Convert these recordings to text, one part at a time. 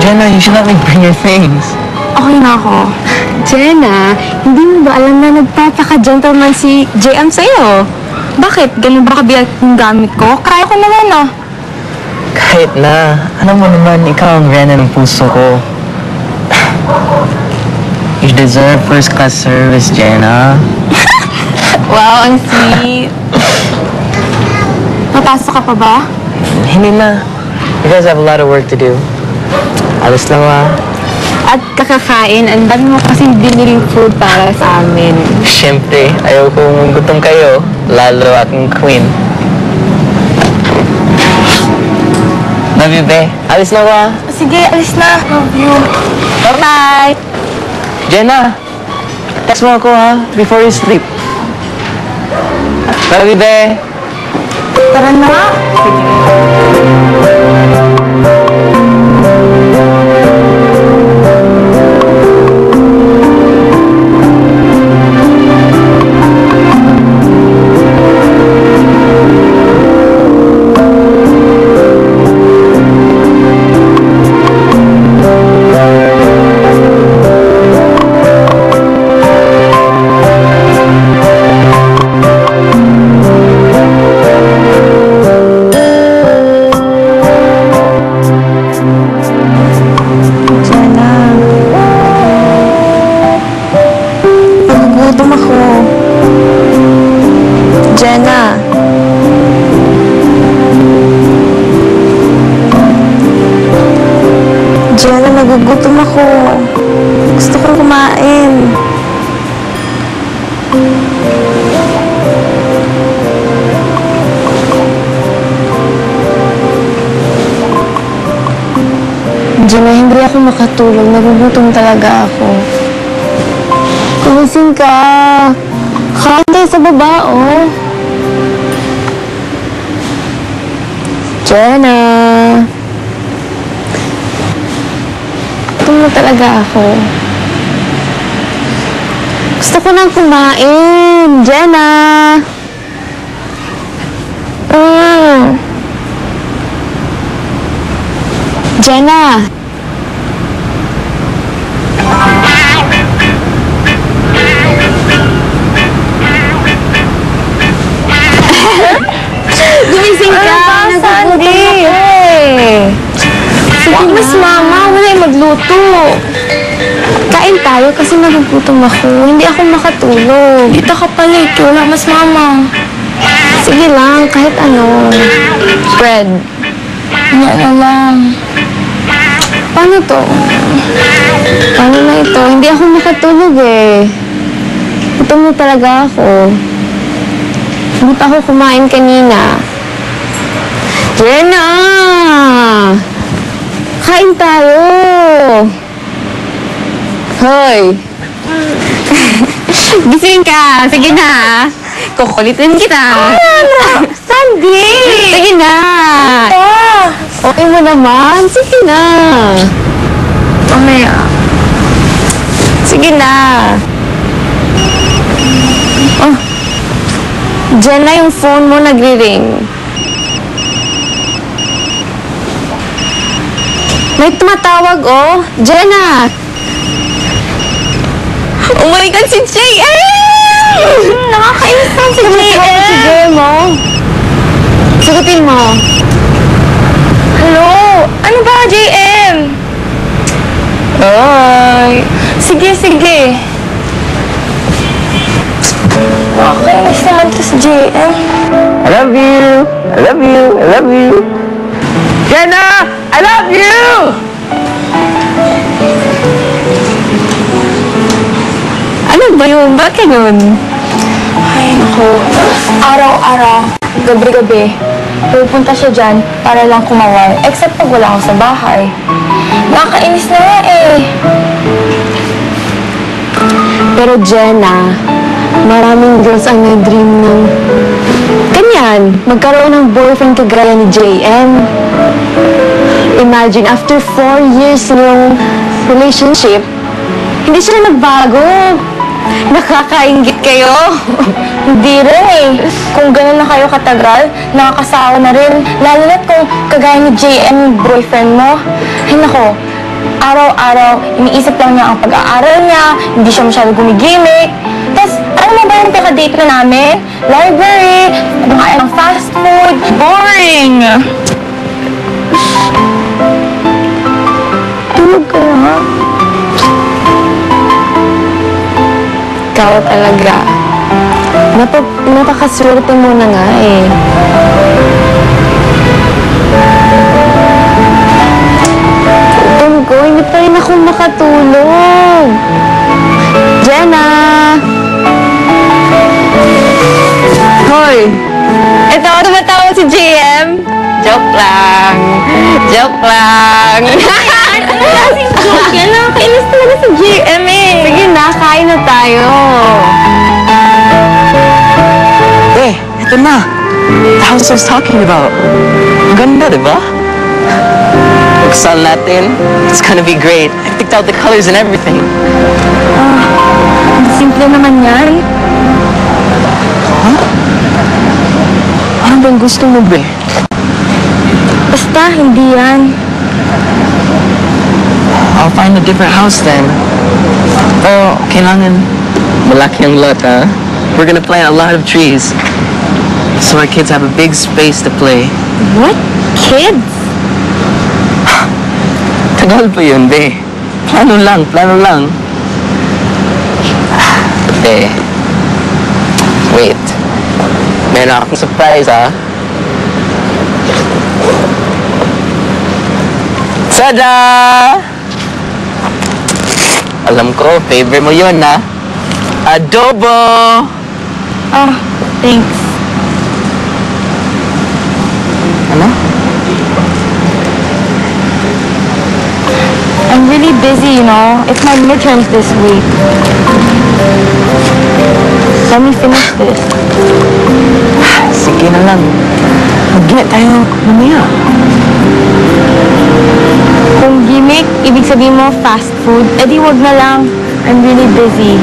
Jenna, you should let me bring your things. Okay na ako. Jenna, hindi mo ba alam na nagpapaka-gentleman si JM sa'yo? Bakit? Ganun ba kabiyak yung gamit ko? Kaya ko naman ah. Kahit na, alam mo naman, ikaw ang rena ng puso ko. You deserve first-class service, Jenna. Wow, ang sweet. Papasok ka pa ba? Hindi na. You guys have a lot of work to do. Alis lang At kakakain, ang dami mo kasing biniling food para sa amin. Siyempre, ayaw kong gutom kayo, lalo aking queen. Love you, be. Alis na Sige, alis na. Love you. Bye-bye. Jenna, text mo ako before you sleep. Love you, be. Tara na. Nagugutom ako. Gusto kong kumain. Jenna, hindi ako makatulog. Nagugutom talaga ako. Kumising ka. Kain tayo sa baba, oh. Jenna. Gutom na talaga ako. Gusto ko nang kumain. Jenna! Jenna! Gumising ka! Nagugutom ako eh! Huwag mas mama, wala yung magluto. Kain tayo kasi nagugutom ako. Hindi ako makatulog. Dito ka pala, wala mas mama. Sige lang, kahit ano. Bread. Ano lang. Paano to? Paano na ito? Hindi ako makatulog eh. Gutom na talaga ako. Hindi pa ako kumain kanina. Jenna! Kain tayo! Hoy! Gising ka! Sige na! Kukulitin kita! Sandy! Sige na! Okay mo naman! Sige na! Mamaya. Sige na! Oh! Jenna, yung phone mo nagri-ring. May tumatawag, oh. Jenna! Oh my God, si JM! Nakakainis na si JM! Si JM, oh. Sagutin mo. Hello? Ano ba, JM? Hoy! Sige, sige. Nakakainis naman to si JM. I love you! I love you! I love you! Jenna! I love you! Ano ba yun? Bakit ganun? Ay, naku. Araw-araw, gabi-gabi, pupunta siya dyan para lang kumawal. Except pag wala ako sa bahay. Nakakainis na nga eh. Pero Jenna, maraming girls ang nag-dream ng ganyan, magkaroon ng boyfriend kagaya ni JM. Imagine, after 4 years ng relationship, hindi sila nagbago. Nakakaingit kayo. Hindi rin eh. Kung gano'n na kayo katagal, nakakasawa na rin. Lalo na kung kagaya ni JM yung boyfriend mo. Ay naku, ko. Araw-araw, iniisip lang niya ang pag-aaral niya, hindi siya masyado gumigimik. Tapos, ano na ba yung pagka-date na namin? Library, kumakain ng fast food. Boring! Tulog ka na. Ikaw talaga. Napakaswerte mo na nga eh. Ko, hindi pa rin ako makatulog. Jenna! Hoy! Ito, tumatawag si JM. Joke lang. Joke lang. Ano klaseng joke yan? Nakakainis talaga si JM eh. Sige na, kain na tayo. Ito na. The house I was talking about. Ang ganda, di ba? Buksan natin. It's gonna be great. I picked out the colors and everything. Ang simple naman yan. Ano bang gusto mo, be? Basta, hindi yan. I'll find a different house then. Pero kailangan malaki ang lot, ha? We're gonna plant a lot of trees. So our kids have a big space to play. What? Kids? Tagal pa yun, be. Plano lang. Be. Wait. Meron akong surprise, ha? Tada! Alam ko, favorite mo yun, ha? Adobo! Oh, thanks. Ano? I'm really busy, you know. It's my midterms this week. Let me finish this. Sige na lang. Mag-get tayo mamaya. Kung gimmick, ibig sabihin mo fast food, edi wag na lang. I'm really busy.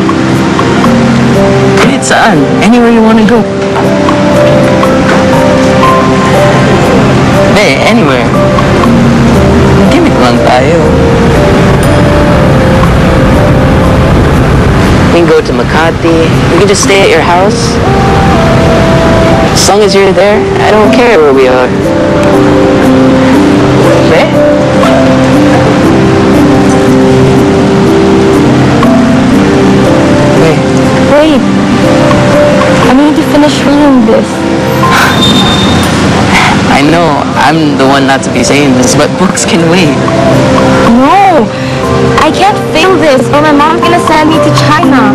Kahit saan. Anywhere you wanna go. Anywhere. Gimmick lang tayo. We can go to Makati. We can just stay at your house. As long as you're there, I don't care where we are. Okay? Wait. I need to finish reading this. I know, I'm the one not to be saying this, but books can wait. No, I can't fail this or my mom's gonna send me to China.